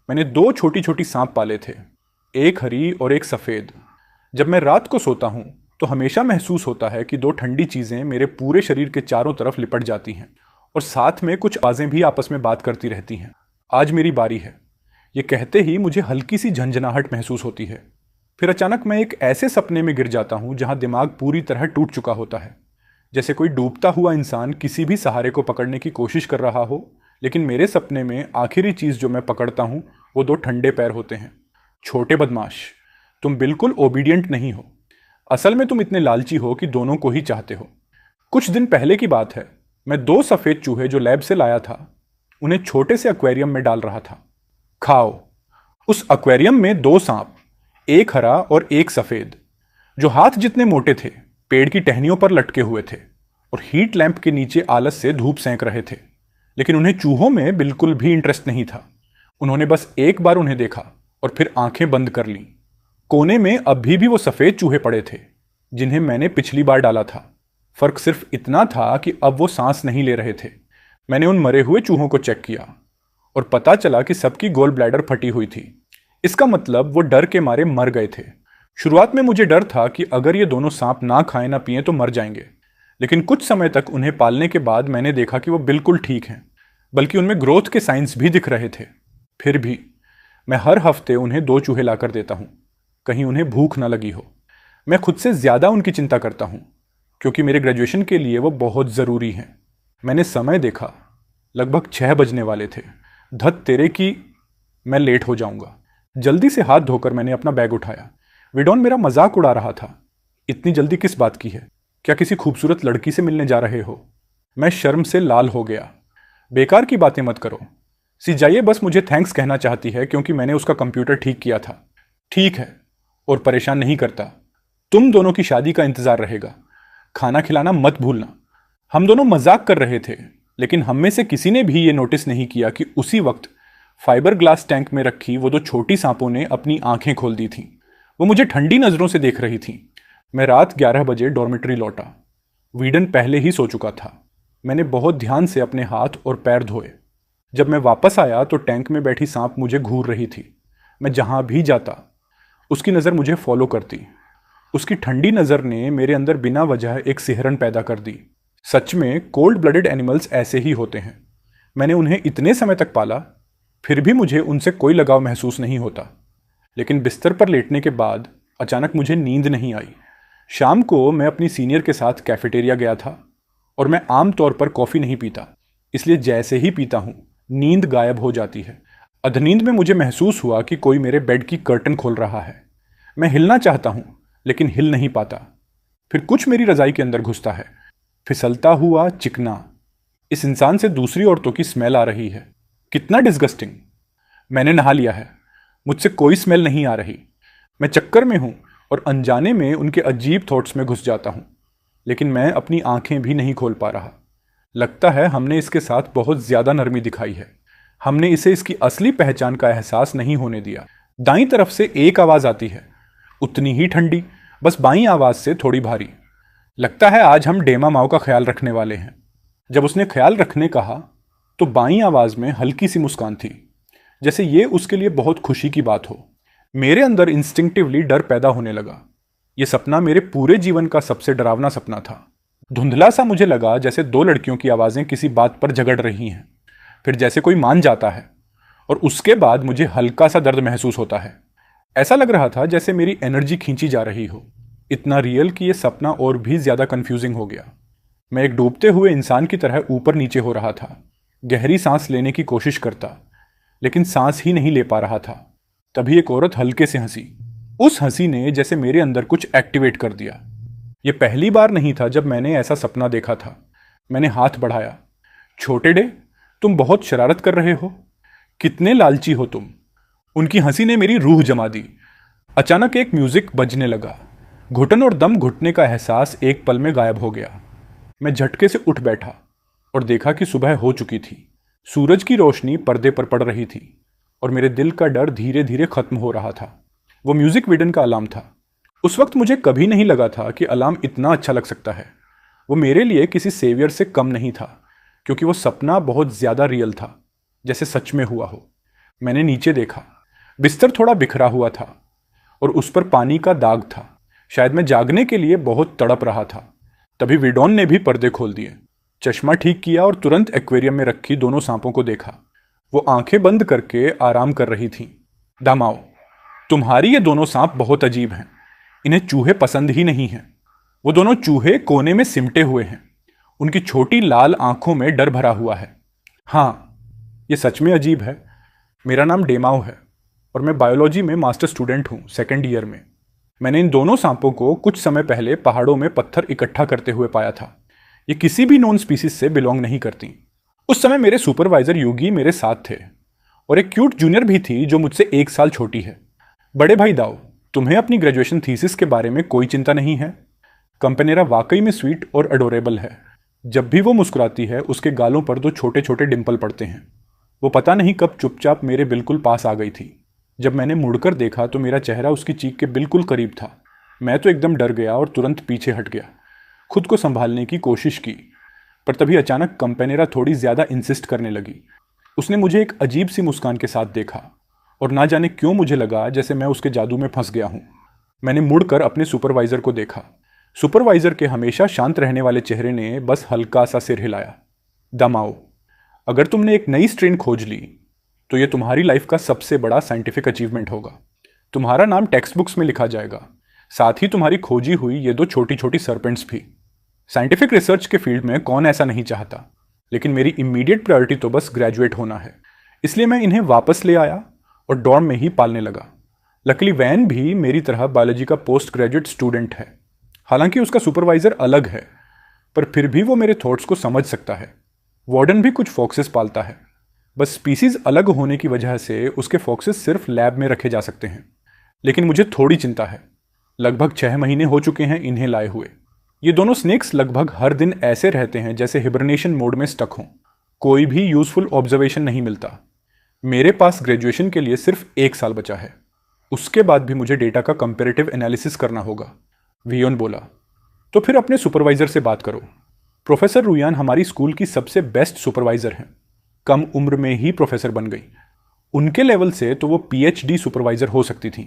मैंने दो छोटी छोटी सांप पाले थे, एक हरी और एक सफ़ेद। जब मैं रात को सोता हूँ तो हमेशा महसूस होता है कि दो ठंडी चीज़ें मेरे पूरे शरीर के चारों तरफ लिपट जाती हैं और साथ में कुछ आवाज़ें भी आपस में बात करती रहती हैं। आज मेरी बारी है, ये कहते ही मुझे हल्की सी झंझनाहट महसूस होती है। फिर अचानक मैं एक ऐसे सपने में गिर जाता हूँ जहाँ दिमाग पूरी तरह टूट चुका होता है, जैसे कोई डूबता हुआ इंसान किसी भी सहारे को पकड़ने की कोशिश कर रहा हो, लेकिन मेरे सपने में आखिरी चीज़ जो मैं पकड़ता हूँ वो दो ठंडे पैर होते हैं। छोटे बदमाश, तुम बिल्कुल ओबीडियंट नहीं हो। असल में तुम इतने लालची हो कि दोनों को ही चाहते हो। कुछ दिन पहले की बात है, मैं दो सफ़ेद चूहे जो लैब से लाया था उन्हें छोटे से एक्वेरियम में डाल रहा था। खाओ। उस एक्वेरियम में दो सांप, एक हरा और एक सफ़ेद, जो हाथ जितने मोटे थे, पेड़ की टहनियों पर लटके हुए थे और हीट लैंप के नीचे आलस से धूप सेंक रहे थे। लेकिन उन्हें चूहों में बिल्कुल भी इंटरेस्ट नहीं था। उन्होंने बस एक बार उन्हें देखा और फिर आंखें बंद कर लीं। कोने में अभी भी वो सफ़ेद चूहे पड़े थे जिन्हें मैंने पिछली बार डाला था। फर्क सिर्फ इतना था कि अब वो सांस नहीं ले रहे थे। मैंने उन मरे हुए चूहों को चेक किया और पता चला कि सबकी गोल ब्लैडर फटी हुई थी। इसका मतलब वो डर के मारे मर गए थे। शुरुआत में मुझे डर था कि अगर ये दोनों सांप ना खाएं ना पिएं तो मर जाएंगे, लेकिन कुछ समय तक उन्हें पालने के बाद मैंने देखा कि वो बिल्कुल ठीक हैं, बल्कि उनमें ग्रोथ के साइंस भी दिख रहे थे। फिर भी मैं हर हफ्ते उन्हें दो चूहे लाकर देता हूँ, कहीं उन्हें भूख ना लगी हो। मैं खुद से ज़्यादा उनकी चिंता करता हूँ क्योंकि मेरे ग्रेजुएशन के लिए वो बहुत ज़रूरी हैं। मैंने समय देखा, लगभग 6 बजने वाले थे। धत तेरे की, मैं लेट हो जाऊंगा। जल्दी से हाथ धोकर मैंने अपना बैग उठाया। विडॉन मेरा मजाक उड़ा रहा था। इतनी जल्दी किस बात की है? क्या किसी खूबसूरत लड़की से मिलने जा रहे हो? मैं शर्म से लाल हो गया। बेकार की बातें मत करो। सिजाइए बस मुझे थैंक्स कहना चाहती है क्योंकि मैंने उसका कंप्यूटर ठीक किया था। ठीक है, और परेशान नहीं करता। तुम दोनों की शादी का इंतजार रहेगा। खाना खिलाना मत भूलना। हम दोनों मजाक कर रहे थे, लेकिन हम में से किसी ने भी ये नोटिस नहीं किया कि उसी वक्त फाइबर ग्लास टैंक में रखी वो दो छोटी सांपों ने अपनी आंखें खोल दी थीं। वो मुझे ठंडी नजरों से देख रही थीं। मैं रात 11 बजे डॉर्मेट्री लौटा। वीडन पहले ही सो चुका था। मैंने बहुत ध्यान से अपने हाथ और पैर धोए। जब मैं वापस आया तो टैंक में बैठी सांप मुझे घूर रही थी। मैं जहां भी जाता उसकी नज़र मुझे फॉलो करती। उसकी ठंडी नज़र ने मेरे अंदर बिना वजह एक सिहरन पैदा कर दी। सच में कोल्ड ब्लडेड एनिमल्स ऐसे ही होते हैं। मैंने उन्हें इतने समय तक पाला, फिर भी मुझे उनसे कोई लगाव महसूस नहीं होता। लेकिन बिस्तर पर लेटने के बाद अचानक मुझे नींद नहीं आई। शाम को मैं अपनी सीनियर के साथ कैफेटेरिया गया था और मैं आम तौर पर कॉफ़ी नहीं पीता, इसलिए जैसे ही पीता हूँ नींद गायब हो जाती है। अधनींद में मुझे महसूस हुआ कि कोई मेरे बेड की कर्टन खोल रहा है। मैं हिलना चाहता हूँ लेकिन हिल नहीं पाता। फिर कुछ मेरी रजाई के अंदर घुसता है, फिसलता हुआ, चिकना। इस इंसान से दूसरी औरतों की स्मेल आ रही है। कितना डिस्गस्टिंग। मैंने नहा लिया है, मुझसे कोई स्मेल नहीं आ रही। मैं चक्कर में हूँ और अनजाने में उनके अजीब थॉट्स में घुस जाता हूँ, लेकिन मैं अपनी आंखें भी नहीं खोल पा रहा। लगता है हमने इसके साथ बहुत ज़्यादा नरमी दिखाई है। हमने इसे इसकी असली पहचान का एहसास नहीं होने दिया। दाईं तरफ से एक आवाज़ आती है, उतनी ही ठंडी, बस बाईं आवाज़ से थोड़ी भारी। लगता है आज हम डेमा माओ का ख्याल रखने वाले हैं। जब उसने ख्याल रखने कहा तो बाईं आवाज़ में हल्की सी मुस्कान थी, जैसे ये उसके लिए बहुत खुशी की बात हो। मेरे अंदर इंस्टिंक्टिवली डर पैदा होने लगा। यह सपना मेरे पूरे जीवन का सबसे डरावना सपना था। धुंधला सा मुझे लगा जैसे दो लड़कियों की आवाज़ें किसी बात पर झगड़ रही हैं, फिर जैसे कोई मान जाता है और उसके बाद मुझे हल्का सा दर्द महसूस होता है। ऐसा लग रहा था जैसे मेरी एनर्जी खींची जा रही हो। इतना रियल कि यह सपना और भी ज़्यादा कंफ्यूजिंग हो गया। मैं एक डूबते हुए इंसान की तरह ऊपर नीचे हो रहा था। गहरी सांस लेने की कोशिश करता, लेकिन सांस ही नहीं ले पा रहा था। तभी एक औरत हल्के से हंसी। उस हंसी ने जैसे मेरे अंदर कुछ एक्टिवेट कर दिया। यह पहली बार नहीं था जब मैंने ऐसा सपना देखा था। मैंने हाथ बढ़ाया। छोटे डे, तुम बहुत शरारत कर रहे हो। कितने लालची हो तुम। उनकी हंसी ने मेरी रूह जमा दी। अचानक एक म्यूजिक बजने लगा। घुटन और दम घुटने का एहसास एक पल में गायब हो गया। मैं झटके से उठ बैठा और देखा कि सुबह हो चुकी थी। सूरज की रोशनी पर्दे पर पड़ रही थी और मेरे दिल का डर धीरे धीरे खत्म हो रहा था। वो म्यूजिक विडन का अलार्म था। उस वक्त मुझे कभी नहीं लगा था कि अलार्म इतना अच्छा लग सकता है। वो मेरे लिए किसी सेवियर से कम नहीं था, क्योंकि वो सपना बहुत ज़्यादा रियल था, जैसे सच में हुआ हो। मैंने नीचे देखा। बिस्तर थोड़ा बिखरा हुआ था और उस पर पानी का दाग था। शायद मैं जागने के लिए बहुत तड़प रहा था। तभी विडोन ने भी पर्दे खोल दिए, चश्मा ठीक किया और तुरंत एक्वेरियम में रखी दोनों सांपों को देखा। वो आंखें बंद करके आराम कर रही थीं। दामाओ, तुम्हारी ये दोनों सांप बहुत अजीब हैं। इन्हें चूहे पसंद ही नहीं हैं। वो दोनों चूहे कोने में सिमटे हुए हैं। उनकी छोटी लाल आंखों में डर भरा हुआ है। हाँ, ये सच में अजीब है। मेरा नाम डेमाओ है और मैं बायोलॉजी में मास्टर स्टूडेंट हूँ, सेकेंड ईयर में। मैंने इन दोनों सांपों को कुछ समय पहले पहाड़ों में पत्थर इकट्ठा करते हुए पाया था। ये किसी भी नॉन स्पीसीज से बिलोंग नहीं करती। उस समय मेरे सुपरवाइजर युगी मेरे साथ थे और एक क्यूट जूनियर भी थी जो मुझसे 1 साल छोटी है। बड़े भाई दाओ, तुम्हें अपनी ग्रेजुएशन थीसिस के बारे में कोई चिंता नहीं है? कंपेनेरा वाकई में स्वीट और अडोरेबल है। जब भी वो मुस्कुराती है उसके गालों पर 2 छोटे छोटे डिंपल पड़ते हैं। वो पता नहीं कब चुपचाप मेरे बिल्कुल पास आ गई थी। जब मैंने मुड़कर देखा तो मेरा चेहरा उसकी चीख के बिल्कुल करीब था। मैं तो एकदम डर गया और तुरंत पीछे हट गया। खुद को संभालने की कोशिश की, पर तभी अचानक कंपेनेरा थोड़ी ज़्यादा इंसिस्ट करने लगी। उसने मुझे एक अजीब सी मुस्कान के साथ देखा और ना जाने क्यों मुझे लगा जैसे मैं उसके जादू में फंस गया हूँ। मैंने मुड़कर अपने सुपरवाइज़र को देखा। सुपरवाइज़र के हमेशा शांत रहने वाले चेहरे ने बस हल्का सा सिर हिलाया। दामाओ, अगर तुमने एक नई स्ट्रेन खोज ली तो ये तुम्हारी लाइफ का सबसे बड़ा साइंटिफिक अचीवमेंट होगा। तुम्हारा नाम टेक्स्ट बुक्स में लिखा जाएगा, साथ ही तुम्हारी खोजी हुई ये 2 छोटी छोटी सर्पेंट्स भी। साइंटिफिक रिसर्च के फील्ड में कौन ऐसा नहीं चाहता, लेकिन मेरी इमीडिएट प्रायोरिटी तो बस ग्रेजुएट होना है। इसलिए मैं इन्हें वापस ले आया और डॉर्म में ही पालने लगा। लकीली वैन भी मेरी तरह बायोलॉजी का पोस्ट ग्रेजुएट स्टूडेंट है। हालांकि उसका सुपरवाइज़र अलग है, पर फिर भी वो मेरे थॉट्स को समझ सकता है। वार्डन भी कुछ फॉक्सेस पालता है, बस स्पीसीज अलग होने की वजह से उसके फॉक्सेस सिर्फ लैब में रखे जा सकते हैं। लेकिन मुझे थोड़ी चिंता है। लगभग 6 महीने हो चुके हैं इन्हें लाए हुए। ये दोनों स्नेक्स लगभग हर दिन ऐसे रहते हैं जैसे हिबरनेशन मोड में स्टक हों। कोई भी यूजफुल ऑब्जर्वेशन नहीं मिलता। मेरे पास ग्रेजुएशन के लिए सिर्फ 1 साल बचा है। उसके बाद भी मुझे डेटा का कंपेरेटिव एनालिसिस करना होगा। वियोन बोला, तो फिर अपने सुपरवाइज़र से बात करो। प्रोफेसर रुयान हमारी स्कूल की सबसे बेस्ट सुपरवाइज़र हैं। कम उम्र में ही प्रोफेसर बन गई। उनके लेवल से तो वो पीएचडी सुपरवाइज़र हो सकती थी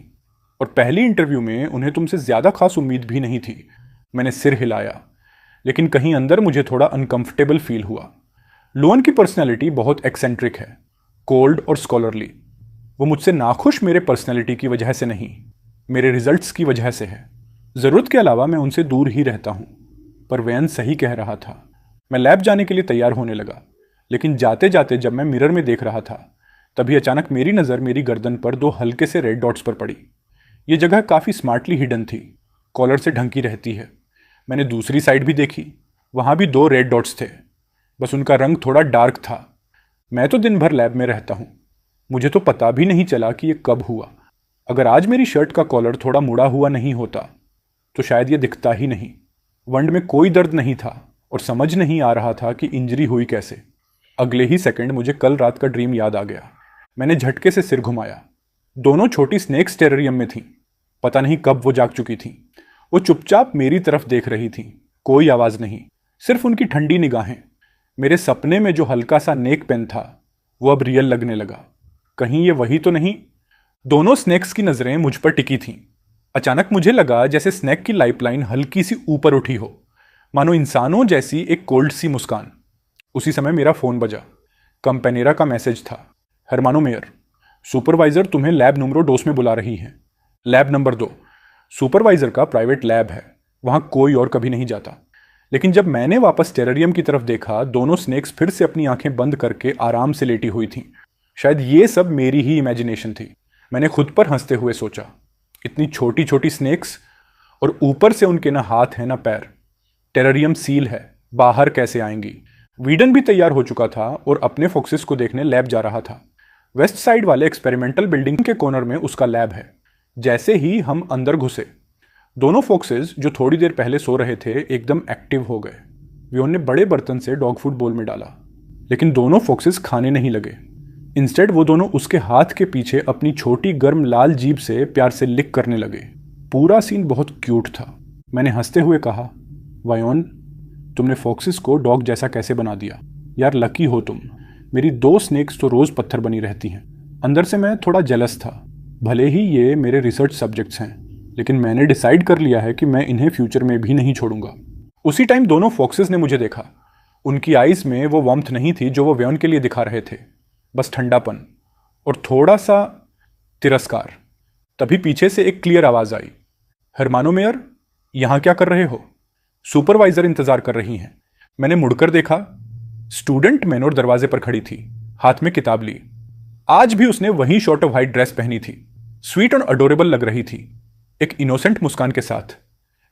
और पहली इंटरव्यू में उन्हें तुमसे ज़्यादा खास उम्मीद भी नहीं थी। मैंने सिर हिलाया, लेकिन कहीं अंदर मुझे थोड़ा अनकंफर्टेबल फील हुआ। लुअन की पर्सनैलिटी बहुत एक्सेंट्रिक है, कोल्ड और स्कॉलरली। वो मुझसे नाखुश मेरे पर्सनैलिटी की वजह से नहीं, मेरे रिजल्ट्स की वजह से है। ज़रूरत के अलावा मैं उनसे दूर ही रहता हूँ। पर वैन सही कह रहा था। मैं लैब जाने के लिए तैयार होने लगा, लेकिन जाते जाते जब मैं मिरर में देख रहा था तभी अचानक मेरी नज़र मेरी गर्दन पर 2 हल्के से रेड डॉट्स पर पड़ी। ये जगह काफ़ी स्मार्टली हिडन थी, कॉलर से ढंकी रहती है। मैंने दूसरी साइड भी देखी, वहाँ भी 2 रेड डॉट्स थे, बस उनका रंग थोड़ा डार्क था। मैं तो दिन भर लैब में रहता हूँ, मुझे तो पता भी नहीं चला कि ये कब हुआ। अगर आज मेरी शर्ट का कॉलर थोड़ा मुड़ा हुआ नहीं होता तो शायद ये दिखता ही नहीं। वंड में कोई दर्द नहीं था और समझ नहीं आ रहा था कि इंजरी हुई कैसे। अगले ही सेकंड मुझे कल रात का ड्रीम याद आ गया। मैंने झटके से सिर घुमाया। दोनों छोटी स्नेक्स टेरेरियम में थीं। पता नहीं कब वो जाग चुकी थीं। वो चुपचाप मेरी तरफ देख रही थीं, कोई आवाज़ नहीं, सिर्फ उनकी ठंडी निगाहें। मेरे सपने में जो हल्का सा नेक पेन था वो अब रियल लगने लगा। कहीं ये वही तो नहीं? दोनों स्नेक्स की नज़रें मुझ पर टिकी थीं। अचानक मुझे लगा जैसे स्नेक की लाइफलाइन हल्की सी ऊपर उठी हो, मानो इंसानों जैसी एक कोल्ड सी मुस्कान। उसी समय मेरा फ़ोन बजा। कंपेनेरा का मैसेज था, हरमानो मेयर, सुपरवाइज़र तुम्हें लैब नंबर 2 में बुला रही है। लैब नंबर 2 सुपरवाइज़र का प्राइवेट लैब है, वहाँ कोई और कभी नहीं जाता। लेकिन जब मैंने वापस टेरेरियम की तरफ देखा, दोनों स्नेक्स फिर से अपनी आंखें बंद करके आराम से लेटी हुई थीं। शायद ये सब मेरी ही इमेजिनेशन थी। मैंने खुद पर हंसते हुए सोचा, इतनी छोटी छोटी स्नेक्स और ऊपर से उनके ना हाथ हैं ना पैर। टेरेरियम सील है, बाहर कैसे आएंगी? वीडन भी तैयार हो चुका था और अपने फोक्सेस को देखने लैब जा रहा था। वेस्ट साइड वाले एक्सपेरिमेंटल बिल्डिंग के कॉर्नर में उसका लैब है। जैसे ही हम अंदर घुसे, दोनों फोक्सेस जो थोड़ी देर पहले सो रहे थे एकदम एक्टिव हो गए। वियोन ने बड़े बर्तन से डॉग फूड बोल में डाला, लेकिन दोनों फोक्सेस खाने नहीं लगे। इंस्टेड वो दोनों उसके हाथ के पीछे अपनी छोटी गर्म लाल जीभ से प्यार से लिक करने लगे। पूरा सीन बहुत क्यूट था। मैंने हंसते हुए कहा, वायोन, तुमने फॉक्सेस को डॉग जैसा कैसे बना दिया? यार लकी हो तुम। मेरी 2 स्नेक्स तो रोज़ पत्थर बनी रहती हैं। अंदर से मैं थोड़ा जेलस था। भले ही ये मेरे रिसर्च सब्जेक्ट्स हैं, लेकिन मैंने डिसाइड कर लिया है कि मैं इन्हें फ्यूचर में भी नहीं छोड़ूंगा। उसी टाइम दोनों फॉक्सेस ने मुझे देखा। उनकी आइज़ में वो वार्मथ नहीं थी जो वो वेयन के लिए दिखा रहे थे, बस ठंडापन और थोड़ा सा तिरस्कार। तभी पीछे से एक क्लियर आवाज़ आई, हरमानो मेयर, यहाँ क्या कर रहे हो? सुपरवाइजर इंतजार कर रही हैं। मैंने मुड़कर देखा। स्टूडेंट मेनोर दरवाजे पर खड़ी थी, हाथ में किताब ली। आज भी उसने वही शॉर्ट ऑफ वाइट ड्रेस पहनी थी। स्वीट और अडोरेबल लग रही थी, एक इनोसेंट मुस्कान के साथ,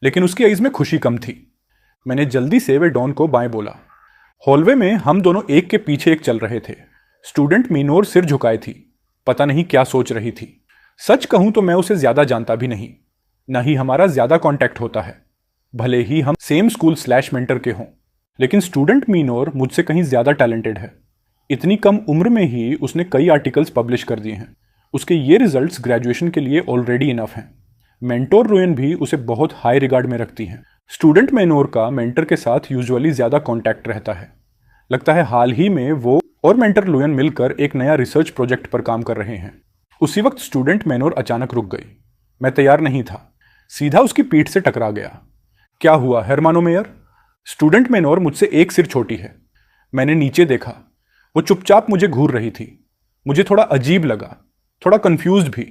लेकिन उसकी आइज में खुशी कम थी। मैंने जल्दी से वे डॉन को बाएं बोला। हॉलवे में हम दोनों एक के पीछे एक चल रहे थे। स्टूडेंट मीनोर सिर झुकाए थी, पता नहीं क्या सोच रही थी। सच कहूं तो मैं उसे ज्यादा जानता भी नहीं, न ही हमारा ज्यादा कांटेक्ट होता है, भले ही हम सेम स्कूल / मेंटर के हों। लेकिन स्टूडेंट मीनोर मुझसे कहीं ज्यादा टैलेंटेड है। इतनी कम उम्र में ही उसने कई आर्टिकल्स पब्लिश कर दिए हैं। उसके ये रिजल्ट्स ग्रेजुएशन के लिए ऑलरेडी इनफ हैं। मेंटोर रुयन भी उसे बहुत हाई रिगार्ड में रखती हैं। स्टूडेंट मेनोर का मेंटर के साथ यूजुअली ज्यादा कांटेक्ट रहता है। लगता है हाल ही में वो और मेंटर लुयन मिलकर एक नया रिसर्च प्रोजेक्ट पर काम कर रहे हैं। उसी वक्त स्टूडेंट मेनोर अचानक रुक गई। मैं तैयार नहीं था, सीधा उसकी पीठ से टकरा गया। क्या हुआ हरमानो मेयर? स्टूडेंट मेनोर मुझसे एक सिर छोटी है। मैंने नीचे देखा, वो चुपचाप मुझे घूर रही थी। मुझे थोड़ा अजीब लगा, थोड़ा कंफ्यूज्ड भी,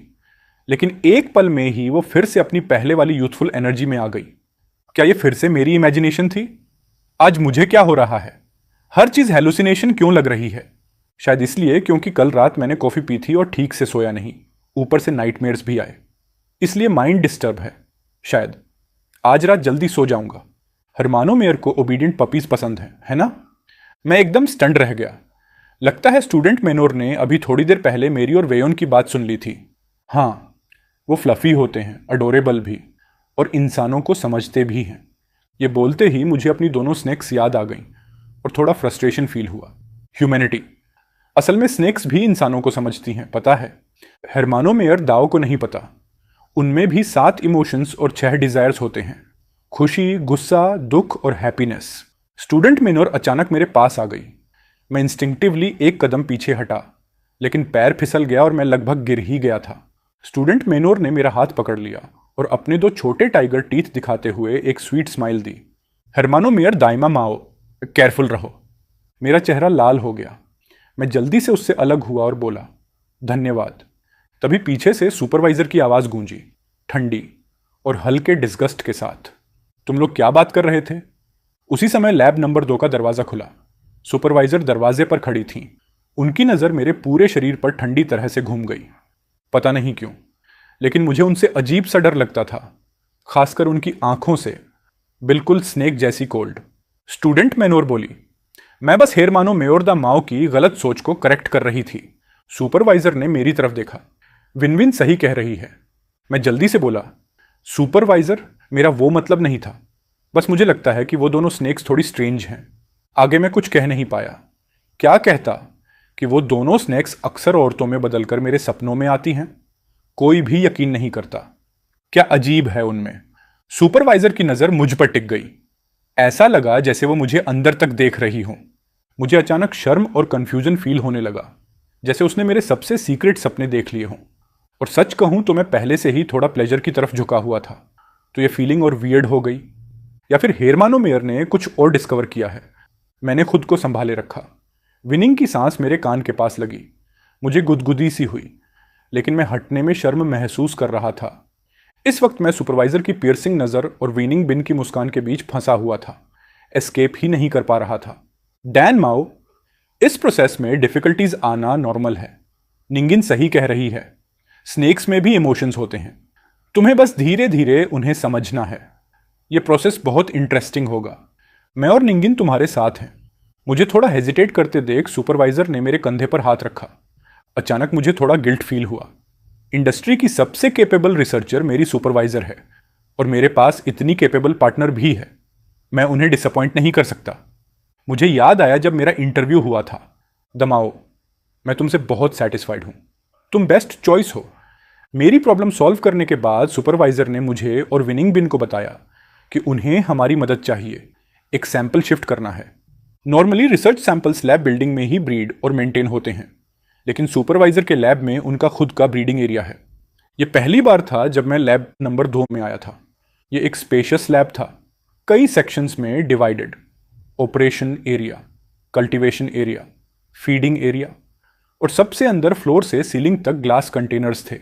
लेकिन एक पल में ही वो फिर से अपनी पहले वाली यूथफुल एनर्जी में आ गई। क्या ये फिर से मेरी इमेजिनेशन थी? आज मुझे क्या हो रहा है? हर चीज हेलुसिनेशन क्यों लग रही है? शायद इसलिए क्योंकि कल रात मैंने कॉफी पी थी और ठीक से सोया नहीं, ऊपर से नाइटमेयर्स भी आए, इसलिए माइंड डिस्टर्ब है शायद। आज रात जल्दी सो जाऊंगा। हरमानो मेयर को ओबीडियंट पपीज पसंद है ना? मैं एकदम स्टंड रह गया। लगता है स्टूडेंट मेनोर ने अभी थोड़ी देर पहले मेरी और वेयोन की बात सुन ली थी। हाँ, वो फ्लफी होते हैं, अडोरेबल भी, और इंसानों को समझते भी हैं। ये बोलते ही मुझे अपनी दोनों स्नेक्स याद आ गईं और थोड़ा फ्रस्ट्रेशन फील हुआ। ह्यूमैनिटी, असल में स्नेक्स भी इंसानों को समझती हैं, पता है। हरमानो मेयर दाओ को नहीं पता। उनमें भी 7 इमोशंस और 6 डिजायर्स होते हैं, खुशी, गुस्सा, दुख और हैप्पीनेस। स्टूडेंट मेनोर अचानक मेरे पास आ गई। मैं इंस्टिंक्टिवली एक कदम पीछे हटा, लेकिन पैर फिसल गया और मैं लगभग गिर ही गया था। स्टूडेंट मेनोर ने मेरा हाथ पकड़ लिया और अपने 2 छोटे टाइगर टीथ दिखाते हुए एक स्वीट स्माइल दी। हरमानो मेयर दाइमा माओ, केयरफुल रहो। मेरा चेहरा लाल हो गया। मैं जल्दी से उससे अलग हुआ और बोला, धन्यवाद। तभी पीछे से सुपरवाइजर की आवाज गूंजी, ठंडी और हल्के डिस्गस्ट के साथ, तुम लोग क्या बात कर रहे थे? उसी समय लैब नंबर 2 का दरवाजा खुला। सुपरवाइजर दरवाजे पर खड़ी थीं। उनकी नजर मेरे पूरे शरीर पर ठंडी तरह से घूम गई। पता नहीं क्यों, लेकिन मुझे उनसे अजीब सा डर लगता था, खासकर उनकी आंखों से, बिल्कुल स्नेक जैसी कोल्ड। स्टूडेंट मेनोर बोली, मैं बस हेरमानो मेयोर दा माओ की गलत सोच को करेक्ट कर रही थी। सुपरवाइजर ने मेरी तरफ देखा। विनविन सही कह रही है। मैं जल्दी से बोला, सुपरवाइजर, मेरा वो मतलब नहीं था, बस मुझे लगता है कि वो दोनों स्नेक्स थोड़ी स्ट्रेंज हैं। आगे मैं कुछ कह नहीं पाया। क्या कहता कि वो दोनों स्नेक्स अक्सर औरतों में बदलकर मेरे सपनों में आती हैं। कोई भी यकीन नहीं करता। क्या अजीब है उनमें। सुपरवाइजर की नजर मुझ पर टिक गई। ऐसा लगा जैसे वो मुझे अंदर तक देख रही हो। मुझे अचानक शर्म और कंफ्यूजन फील होने लगा, जैसे उसने मेरे सबसे सीक्रेट सपने देख लिए हों। और सच कहूं तो मैं पहले से ही थोड़ा प्लेजर की तरफ झुका हुआ था, तो ये फीलिंग और वियर्ड हो गई। या फिर हेरमानो मेयर ने कुछ और डिस्कवर किया है। मैंने खुद को संभाले रखा। विनिंग की सांस मेरे कान के पास लगी। मुझे गुदगुदी सी हुई, लेकिन मैं हटने में शर्म महसूस कर रहा था। इस वक्त मैं सुपरवाइजर की पियर्सिंग नज़र और विनिंग बिन की मुस्कान के बीच फंसा हुआ था। एस्केप ही नहीं कर पा रहा था। डैन माओ, इस प्रोसेस में डिफिकल्टीज आना नॉर्मल है। निंगिन सही कह रही है, स्नेक्स में भी इमोशंस होते हैं। तुम्हें बस धीरे धीरे उन्हें समझना है। यह प्रोसेस बहुत इंटरेस्टिंग होगा। मैं और निंगिन तुम्हारे साथ हैं। मुझे थोड़ा हेजिटेट करते देख सुपरवाइजर ने मेरे कंधे पर हाथ रखा। अचानक मुझे थोड़ा गिल्ट फील हुआ। इंडस्ट्री की सबसे कैपेबल रिसर्चर मेरी सुपरवाइजर है, और मेरे पास इतनी कैपेबल पार्टनर भी है। मैं उन्हें डिसअपॉइंट नहीं कर सकता। मुझे याद आया जब मेरा इंटरव्यू हुआ था। दमाओ, मैं तुमसे बहुत सेटिस्फाइड हूं। तुम बेस्ट चॉइस हो। मेरी प्रॉब्लम सॉल्व करने के बाद सुपरवाइजर ने मुझे और विनिंग बिन को बताया कि उन्हें हमारी मदद चाहिए। एक सैंपल शिफ्ट करना है। Normally research samples lab building में ही ब्रीड और मेंटेन होते हैं, लेकिन सुपरवाइज़र के लैब में उनका खुद का ब्रीडिंग एरिया है। ये पहली बार था जब मैं लैब नंबर 2 में आया था। ये एक स्पेशियस लैब था, कई सेक्शंस में divided. Operation area, cultivation area, feeding area, और सबसे अंदर फ्लोर से सीलिंग तक ग्लास कंटेनर्स थे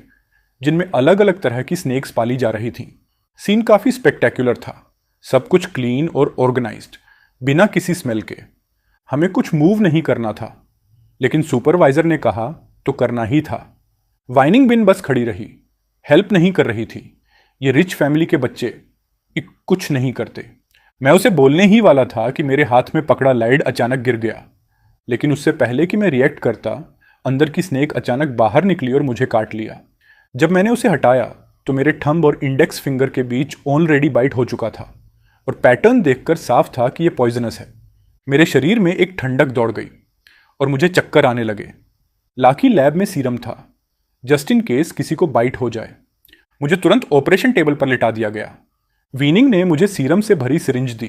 जिनमें अलग अलग तरह की स्नेक्स पाली जा रही थीं। सीन काफ़ी स्पेक्टेकुलर था, सब कुछ क्लीन और ऑर्गेनाइज्ड, बिना किसी स्मेल के। हमें कुछ मूव नहीं करना था, लेकिन सुपरवाइजर ने कहा तो करना ही था। वाइनिंग बिन बस खड़ी रही, हेल्प नहीं कर रही थी। ये रिच फैमिली के बच्चे कुछ नहीं करते। मैं उसे बोलने ही वाला था कि मेरे हाथ में पकड़ा लाइड अचानक गिर गया, लेकिन उससे पहले कि मैं रिएक्ट करता, अंदर की स्नेक अचानक बाहर निकली और मुझे काट लिया। जब मैंने उसे हटाया तो मेरे थंब और इंडेक्स फिंगर के बीच ऑलरेडी बाइट हो चुका था, और पैटर्न देखकर साफ था कि यह पॉइजनस है। मेरे शरीर में एक ठंडक दौड़ गई और मुझे चक्कर आने लगे। लाकी लैब में सीरम था, जस्ट इन केस किसी को बाइट हो जाए। मुझे तुरंत ऑपरेशन टेबल पर लिटा दिया गया। वीनिंग ने मुझे सीरम से भरी सिरिंज दी।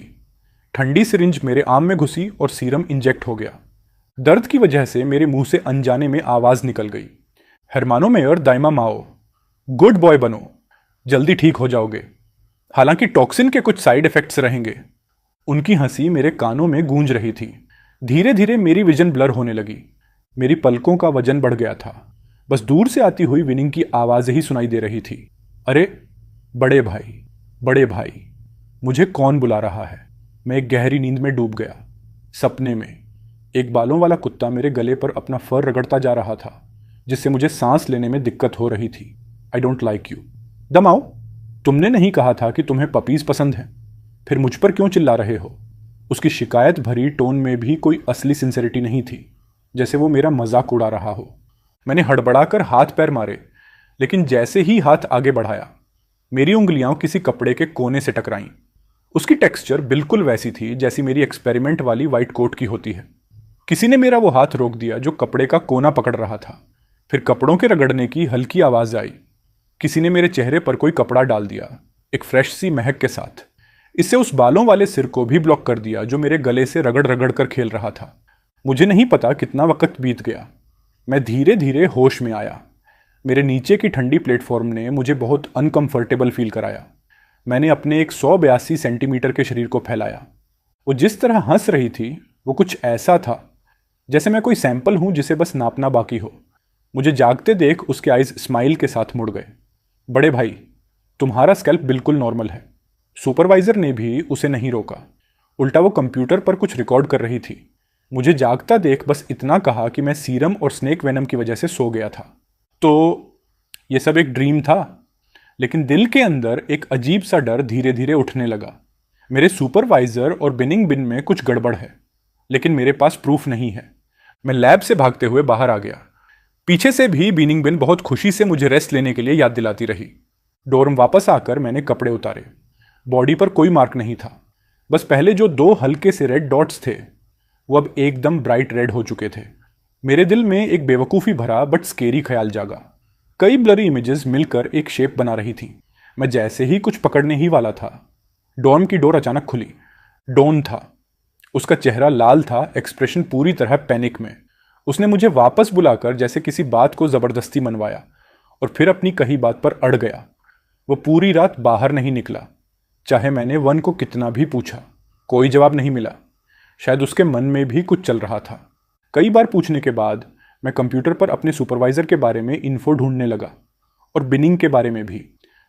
ठंडी सिरिंज मेरे आम में घुसी और सीरम इंजेक्ट हो गया। दर्द की वजह से मेरे मुंह से अनजाने में आवाज निकल गई, हरमानो मेयर दाइमा माओ, गुड बॉय बनो, जल्दी ठीक हो जाओगे। हालांकि टॉक्सिन के कुछ साइड इफेक्ट्स रहेंगे। उनकी हंसी मेरे कानों में गूंज रही थी। धीरे धीरे मेरी विजन ब्लर होने लगी। मेरी पलकों का वजन बढ़ गया था। बस दूर से आती हुई विनिंग की आवाज ही सुनाई दे रही थी, अरे बड़े भाई, बड़े भाई, मुझे कौन बुला रहा है। मैं एक गहरी नींद में डूब गया। सपने में एक बालों वाला कुत्ता मेरे गले पर अपना फर रगड़ता जा रहा था, जिससे मुझे सांस लेने में दिक्कत हो रही थी। I don't like you. दमाओ, तुमने नहीं कहा था कि तुम्हें पपीज पसंद हैं, फिर मुझ पर क्यों चिल्ला रहे हो? उसकी शिकायत भरी टोन में भी कोई असली सिंसेरिटी नहीं थी, जैसे वो मेरा मजाक उड़ा रहा हो। मैंने हड़बड़ाकर हाथ पैर मारे, लेकिन जैसे ही हाथ आगे बढ़ाया, मेरी उंगलियां किसी कपड़े के कोने से टकराईं। उसकी टेक्सचर बिल्कुल वैसी थी जैसी मेरी एक्सपेरिमेंट वाली वाइट कोट की होती है। किसी ने मेरा वो हाथ रोक दिया जो कपड़े का कोना पकड़ रहा था। फिर कपड़ों के रगड़ने की हल्की आवाज आई। किसी ने मेरे चेहरे पर कोई कपड़ा डाल दिया, एक फ्रेश सी महक के साथ। इससे उस बालों वाले सिर को भी ब्लॉक कर दिया जो मेरे गले से रगड़ रगड़ कर खेल रहा था। मुझे नहीं पता कितना वक्त बीत गया। मैं धीरे धीरे होश में आया। मेरे नीचे की ठंडी प्लेटफॉर्म ने मुझे बहुत अनकंफर्टेबल फील कराया। मैंने अपने एक 182 सेंटीमीटर के शरीर को फैलाया। वो जिस तरह हंस रही थी वो कुछ ऐसा था जैसे मैं कोई सैंपल हूं जिसे बस नापना बाकी हो। मुझे जागते देख उसके आइज स्माइल के साथ मुड़ गए। बड़े भाई, तुम्हारा स्कैल्प बिल्कुल नॉर्मल है। सुपरवाइजर ने भी उसे नहीं रोका, उल्टा वो कंप्यूटर पर कुछ रिकॉर्ड कर रही थी। मुझे जागता देख बस इतना कहा कि मैं सीरम और स्नेक वेनम की वजह से सो गया था। तो ये सब एक ड्रीम था। लेकिन दिल के अंदर एक अजीब सा डर धीरे धीरे उठने लगा। मेरे सुपरवाइजर और बिनिंग बिन में कुछ गड़बड़ है, लेकिन मेरे पास प्रूफ नहीं है। मैं लैब से भागते हुए बाहर आ गया। पीछे से भी बिनिंग बिन बहुत खुशी से मुझे रेस्ट लेने के लिए याद दिलाती रही। डोरम वापस आकर मैंने कपड़े उतारे। बॉडी पर कोई मार्क नहीं था, बस पहले जो 2 हल्के से रेड डॉट्स थे वो अब एकदम ब्राइट रेड हो चुके थे। मेरे दिल में एक बेवकूफ़ी भरा बट स्केरी ख्याल जागा। कई ब्लरी इमेजेस मिलकर एक शेप बना रही थी। मैं जैसे ही कुछ पकड़ने ही वाला था, डॉर्म की डोर अचानक खुली। डॉन था। उसका चेहरा लाल था, एक्सप्रेशन पूरी तरह पैनिक में। उसने मुझे वापस बुलाकर जैसे किसी बात को ज़बरदस्ती मनवाया और फिर अपनी कही बात पर अड़ गया। वो पूरी रात बाहर नहीं निकला। चाहे मैंने वन को कितना भी पूछा, कोई जवाब नहीं मिला। शायद उसके मन में भी कुछ चल रहा था। कई बार पूछने के बाद मैं कंप्यूटर पर अपने सुपरवाइज़र के बारे में इन्फो ढूंढने लगा और बिनिंग के बारे में भी,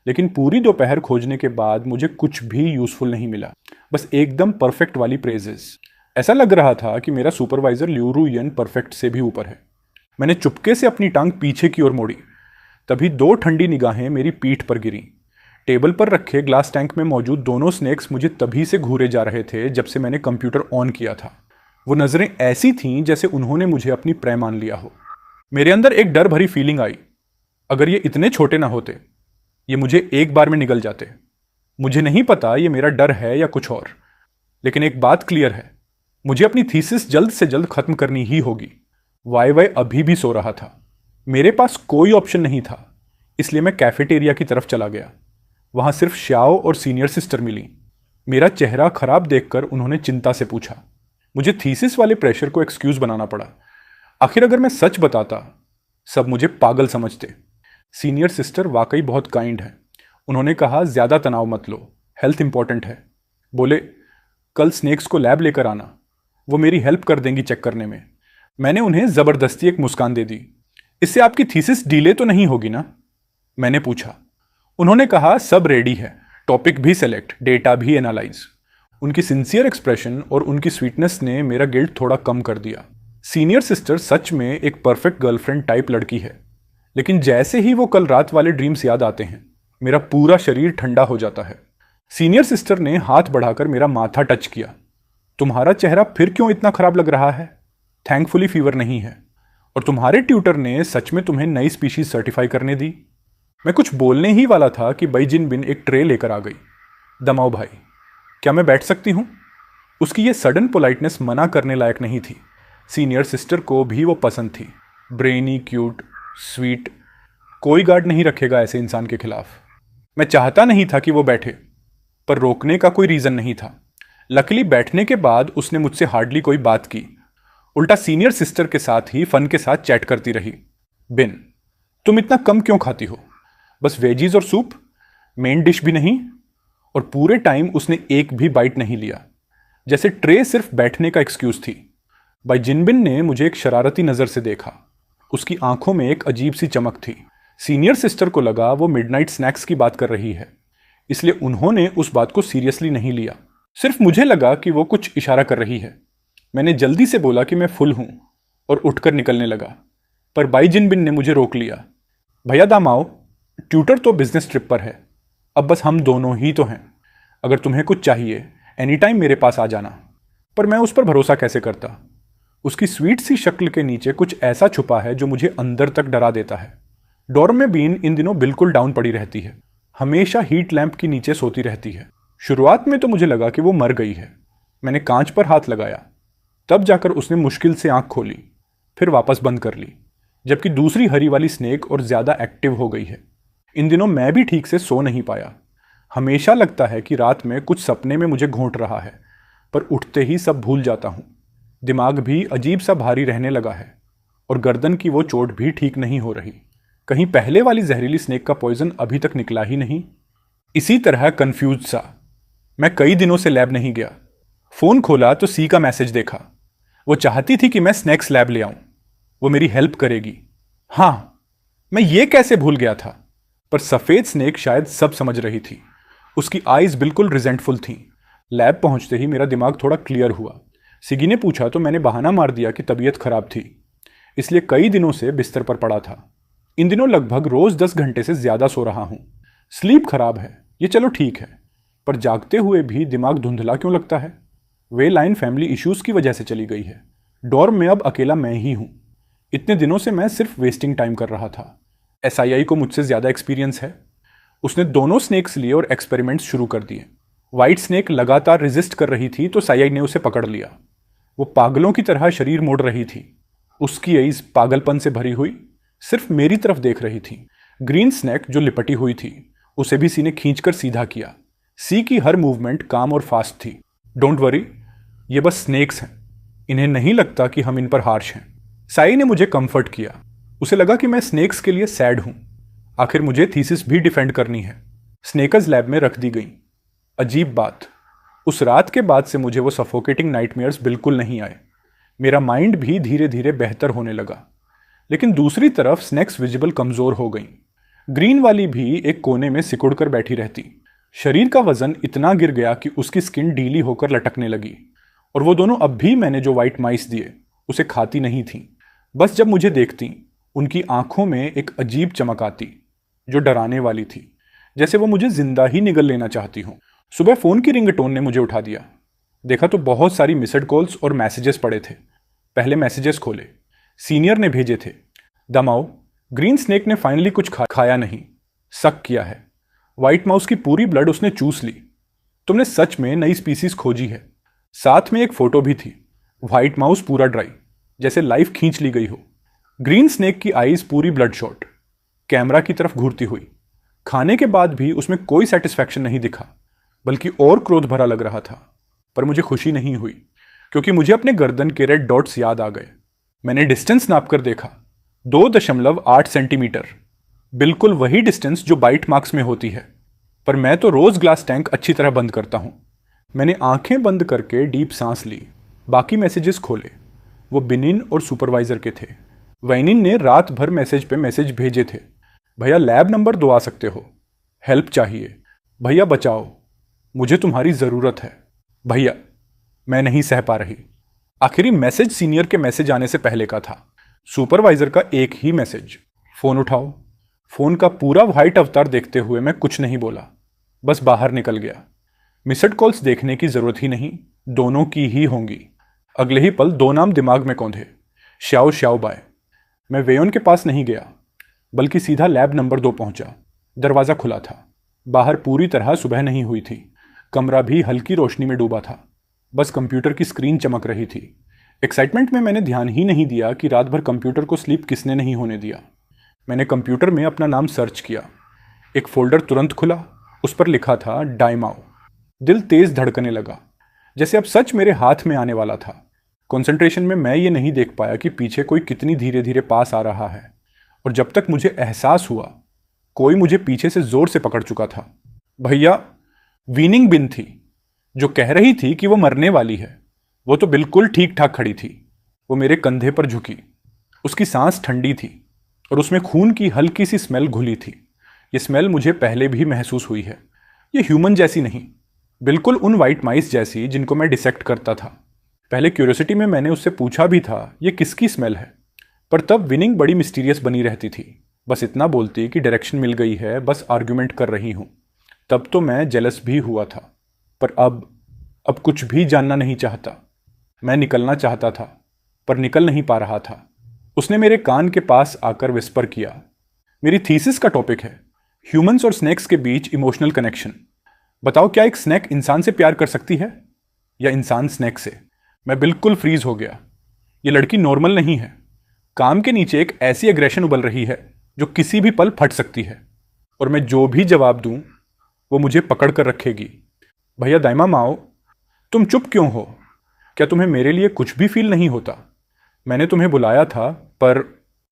लेकिन पूरी दोपहर खोजने के बाद मुझे कुछ भी यूज़फुल नहीं मिला। बस एकदम परफेक्ट वाली प्रेजेस। ऐसा लग रहा था कि मेरा सुपरवाइज़र ल्यूरुयन परफेक्ट से भी ऊपर है। मैंने चुपके से अपनी टांग पीछे की ओर मोड़ी, तभी 2 ठंडी निगाहें मेरी पीठ पर गिरीं। टेबल पर रखे ग्लास टैंक में मौजूद दोनों स्नेक्स मुझे तभी से घूरे जा रहे थे जब से मैंने कंप्यूटर ऑन किया था। वो नज़रें ऐसी थीं जैसे उन्होंने मुझे अपनी प्रे मान लिया हो। मेरे अंदर एक डर भरी फीलिंग आई। अगर ये इतने छोटे ना होते, ये मुझे एक बार में निगल जाते। मुझे नहीं पता ये मेरा डर है या कुछ और, लेकिन एक बात क्लियर है, मुझे अपनी थीसिस जल्द से जल्द खत्म करनी ही होगी। वाई अभी भी सो रहा था। मेरे पास कोई ऑप्शन नहीं था, इसलिए मैं कैफेटेरिया की तरफ चला गया। वहां सिर्फ श्याओ और सीनियर सिस्टर मिली। मेरा चेहरा खराब देखकर उन्होंने चिंता से पूछा। मुझे थीसिस वाले प्रेशर को एक्सक्यूज बनाना पड़ा। आखिर अगर मैं सच बताता, सब मुझे पागल समझते। सीनियर सिस्टर वाकई बहुत काइंड है। उन्होंने कहा, ज़्यादा तनाव मत लो, हेल्थ इंपॉर्टेंट है। बोले, कल स्नेक्स को लैब लेकर आना, वो मेरी हेल्प कर देंगी चेक करने में। मैंने उन्हें ज़बरदस्ती एक मुस्कान दे दी। इससे आपकी थीसिस डिले तो नहीं होगी ना? मैंने पूछा। उन्होंने कहा, सब रेडी है, टॉपिक भी सेलेक्ट, डेटा भी एनालाइज। उनकी सिंसियर एक्सप्रेशन और उनकी स्वीटनेस ने मेरा गिल्ट थोड़ा कम कर दिया। सीनियर सिस्टर सच में एक परफेक्ट गर्लफ्रेंड टाइप लड़की है, लेकिन जैसे ही वो कल रात वाले ड्रीम्स याद आते हैं, मेरा पूरा शरीर ठंडा हो जाता है। सीनियर सिस्टर ने हाथ बढ़ाकर मेरा माथा टच किया। तुम्हारा चेहरा फिर क्यों इतना खराब लग रहा है? थैंकफुली फीवर नहीं है। और तुम्हारे ट्यूटर ने सच में तुम्हें नई स्पीशीज सर्टिफाई करने दी? मैं कुछ बोलने ही वाला था कि बैजिन बिन एक ट्रे लेकर आ गई। दमाओ भाई, क्या मैं बैठ सकती हूँ? उसकी ये सडन पोलाइटनेस मना करने लायक नहीं थी। सीनियर सिस्टर को भी वो पसंद थी। Brainy, cute, sweet. कोई गार्ड नहीं रखेगा ऐसे इंसान के खिलाफ। मैं चाहता नहीं था कि वो बैठे, पर रोकने का कोई रीज़न नहीं था। लकीली बैठने के बाद उसने मुझसे हार्डली कोई बात की, उल्टा सीनियर सिस्टर के साथ ही फन के साथ चैट करती रही। बिन, तुम इतना कम क्यों खाती हो? बस वेजीज और सूप, मेन डिश भी नहीं? और पूरे टाइम उसने एक भी बाइट नहीं लिया, जैसे ट्रे सिर्फ बैठने का एक्सक्यूज थी। भाई जिनबिन ने मुझे एक शरारती नज़र से देखा। उसकी आंखों में एक अजीब सी चमक थी। सीनियर सिस्टर को लगा वो मिडनाइट स्नैक्स की बात कर रही है, इसलिए उन्होंने उस बात को सीरियसली नहीं लिया। सिर्फ मुझे लगा कि वो कुछ इशारा कर रही है। मैंने जल्दी से बोला कि मैं फुल हूं और उठकर निकलने लगा, पर बाई जिनबिन ने मुझे रोक लिया। भैया दामाओ, ट्यूटर तो बिजनेस ट्रिप पर है, अब बस हम दोनों ही तो हैं। अगर तुम्हें कुछ चाहिए एनी टाइम मेरे पास आ जाना। पर मैं उस पर भरोसा कैसे करता? उसकी स्वीट सी शक्ल के नीचे कुछ ऐसा छुपा है जो मुझे अंदर तक डरा देता है। डॉर्म में बीन इन दिनों बिल्कुल डाउन पड़ी रहती है, हमेशा हीट लैंप के नीचे सोती रहती है। शुरुआत में तो मुझे लगा कि वो मर गई है। मैंने कांच पर हाथ लगाया, तब जाकर उसने मुश्किल से आंख खोली, फिर वापस बंद कर ली, जबकि दूसरी हरी वाली स्नेक और ज़्यादा एक्टिव हो गई है। इन दिनों मैं भी ठीक से सो नहीं पाया। हमेशा लगता है कि रात में कुछ सपने में मुझे घोंट रहा है, पर उठते ही सब भूल जाता हूँ। दिमाग भी अजीब सा भारी रहने लगा है और गर्दन की वो चोट भी ठीक नहीं हो रही। कहीं पहले वाली जहरीली स्नेक का पॉइजन अभी तक निकला ही नहीं। इसी तरह कंफ्यूज सा मैं कई दिनों से लैब नहीं गया। फ़ोन खोला तो सी का मैसेज देखा। वो चाहती थी कि मैं स्नैक्स लैब ले आऊं, वो मेरी हेल्प करेगी। हाँ, मैं ये कैसे भूल गया था। पर सफ़ेद स्नेक शायद सब समझ रही थी। उसकी आइज़ बिल्कुल रिजेंटफुल थीं। लैब पहुंचते ही मेरा दिमाग थोड़ा क्लियर हुआ। सिगी ने पूछा तो मैंने बहाना मार दिया कि तबीयत खराब थी, इसलिए कई दिनों से बिस्तर पर पड़ा था। इन दिनों लगभग रोज़ 10 घंटे से ज़्यादा सो रहा हूँ। स्लीप खराब है, ये चलो ठीक है, पर जागते हुए भी दिमाग धुंधला क्यों लगता है? वे लाइन फैमिली इश्यूज़ की वजह से चली गई है। डॉर्म में अब अकेला मैं ही हूँ। इतने दिनों से मैं सिर्फ वेस्टिंग टाइम कर रहा था। SII को मुझसे ज़्यादा एक्सपीरियंस है। उसने दोनों स्नेक्स लिए और एक्सपेरिमेंट्स शुरू कर दिए। वाइट स्नेक लगातार रेजिस्ट कर रही थी तो साई ने उसे पकड़ लिया। वो पागलों की तरह शरीर मोड़ रही थी। उसकी आइज़ पागलपन से भरी हुई सिर्फ मेरी तरफ देख रही थी। ग्रीन स्नेक जो लिपटी हुई थी उसे भी सी ने खींचकर सीधा किया। सी की हर मूवमेंट काम और फास्ट थी। डोंट वरी, ये बस स्नेक्स हैं, इन्हें नहीं लगता कि हम इन पर हार्श हैं। साई ने मुझे कंफर्ट किया। उसे लगा कि मैं स्नेक्स के लिए सैड हूं। आखिर मुझे थीसिस भी डिफेंड करनी है। स्नेकर्स लैब में रख दी गई। अजीब बात, उस रात के बाद से मुझे वो सफोकेटिंग नाइटमेयर्स बिल्कुल नहीं आए। मेरा माइंड भी धीरे धीरे बेहतर होने लगा। लेकिन दूसरी तरफ स्नेक्स विजिबल कमज़ोर हो गई। ग्रीन वाली भी एक कोने में सिकुड़ कर बैठी रहती। शरीर का वजन इतना गिर गया कि उसकी स्किन ढीली होकर लटकने लगी। और वो दोनों अब भी मैंने जो वाइट माइस दिए उसे खाती नहीं थीं। बस जब मुझे देखती उनकी आंखों में एक अजीब चमक आती जो डराने वाली थी, जैसे वो मुझे जिंदा ही निगल लेना चाहती हूँ। सुबह फ़ोन की रिंगटोन ने मुझे उठा दिया। देखा तो बहुत सारी मिस्ड कॉल्स और मैसेजेस पड़े थे। पहले मैसेजेस खोले, सीनियर ने भेजे थे। दमाओ, ग्रीन स्नेक ने फाइनली कुछ खाया नहीं, शक किया है। वाइट माउस की पूरी ब्लड उसने चूस ली। तुमने सच में नई स्पीसीज खोजी है। साथ में एक फोटो भी थी। वाइट माउस पूरा ड्राई, जैसे लाइफ खींच ली गई हो। ग्रीन स्नेक की आईज पूरी ब्लड शॉट, कैमरा की तरफ घूरती हुई। खाने के बाद भी उसमें कोई सेटिस्फैक्शन नहीं दिखा, बल्कि और क्रोध भरा लग रहा था। पर मुझे खुशी नहीं हुई, क्योंकि मुझे अपने गर्दन के रेड डॉट्स याद आ गए। मैंने डिस्टेंस नाप कर देखा, 2.8 सेंटीमीटर, बिल्कुल वही डिस्टेंस जो बाइट मार्क्स में होती है। पर मैं तो रोज ग्लास टैंक अच्छी तरह बंद करता हूँ। मैंने आंखें बंद करके डीप सांस ली, बाकी मैसेजेस खोले। वो बिनिन और सुपरवाइजर के थे। वैनिन ने रात भर मैसेज पे मैसेज भेजे थे। भैया लैब नंबर 2 आ सकते हो, हेल्प चाहिए, भैया बचाओ, मुझे तुम्हारी ज़रूरत है, भैया मैं नहीं सह पा रही। आखिरी मैसेज सीनियर के मैसेज आने से पहले का था। सुपरवाइजर का एक ही मैसेज, फ़ोन उठाओ। फ़ोन का पूरा वाइट अवतार देखते हुए मैं कुछ नहीं बोला, बस बाहर निकल गया। मिस्ड कॉल्स देखने की ज़रूरत ही नहीं, दोनों की ही होंगी। अगले ही पल 2 नाम दिमाग में कौंधे, श्याओ श्याओ बाय। मैं वेयोन के पास नहीं गया, बल्कि सीधा लैब नंबर 2 पहुंचा। दरवाज़ा खुला था। बाहर पूरी तरह सुबह नहीं हुई थी, कमरा भी हल्की रोशनी में डूबा था। बस कंप्यूटर की स्क्रीन चमक रही थी। एक्साइटमेंट में मैंने ध्यान ही नहीं दिया कि रात भर कंप्यूटर को स्लीप किसने नहीं होने दिया। मैंने कंप्यूटर में अपना नाम सर्च किया। एक फोल्डर तुरंत खुला, उस पर लिखा था डाइमाओ। दिल तेज धड़कने लगा, जैसे अब सच मेरे हाथ में आने वाला था। कंसंट्रेशन में मैं ये नहीं देख पाया कि पीछे कोई कितनी धीरे धीरे पास आ रहा है, और जब तक मुझे एहसास हुआ कोई मुझे पीछे से जोर से पकड़ चुका था। भैया, वीनिंग बिन थी, जो कह रही थी कि वो मरने वाली है, वो तो बिल्कुल ठीक ठाक खड़ी थी। वो मेरे कंधे पर झुकी। उसकी सांस ठंडी थी और उसमें खून की हल्की सी स्मेल घुली थी। ये स्मेल मुझे पहले भी महसूस हुई है। ये ह्यूमन जैसी नहीं, बिल्कुल उन वाइट माइस जैसी जिनको मैं डिसेक्ट करता था। पहले क्यूरियोसिटी में मैंने उससे पूछा भी था ये किसकी स्मेल है, पर तब विनिंग बड़ी मिस्टीरियस बनी रहती थी। बस इतना बोलती कि डायरेक्शन मिल गई है, बस आर्ग्यूमेंट कर रही हूँ। तब तो मैं जेलस भी हुआ था, पर अब कुछ भी जानना नहीं चाहता। मैं निकलना चाहता था, पर निकल नहीं पा रहा था। उसने मेरे कान के पास आकर विस्पर किया, मेरी थीसिस का टॉपिक है ह्यूमंस और स्नैक्स के बीच इमोशनल कनेक्शन। बताओ, क्या एक स्नैक इंसान से प्यार कर सकती है, या इंसान स्नैक से? मैं बिल्कुल फ्रीज हो गया। ये लड़की नॉर्मल नहीं है। काम के नीचे एक ऐसी एग्रेशन उबल रही है जो किसी भी पल फट सकती है, और मैं जो भी जवाब दूं वो मुझे पकड़ कर रखेगी। भैया दाइमा माओ, तुम चुप क्यों हो? क्या तुम्हें मेरे लिए कुछ भी फील नहीं होता? मैंने तुम्हें बुलाया था, पर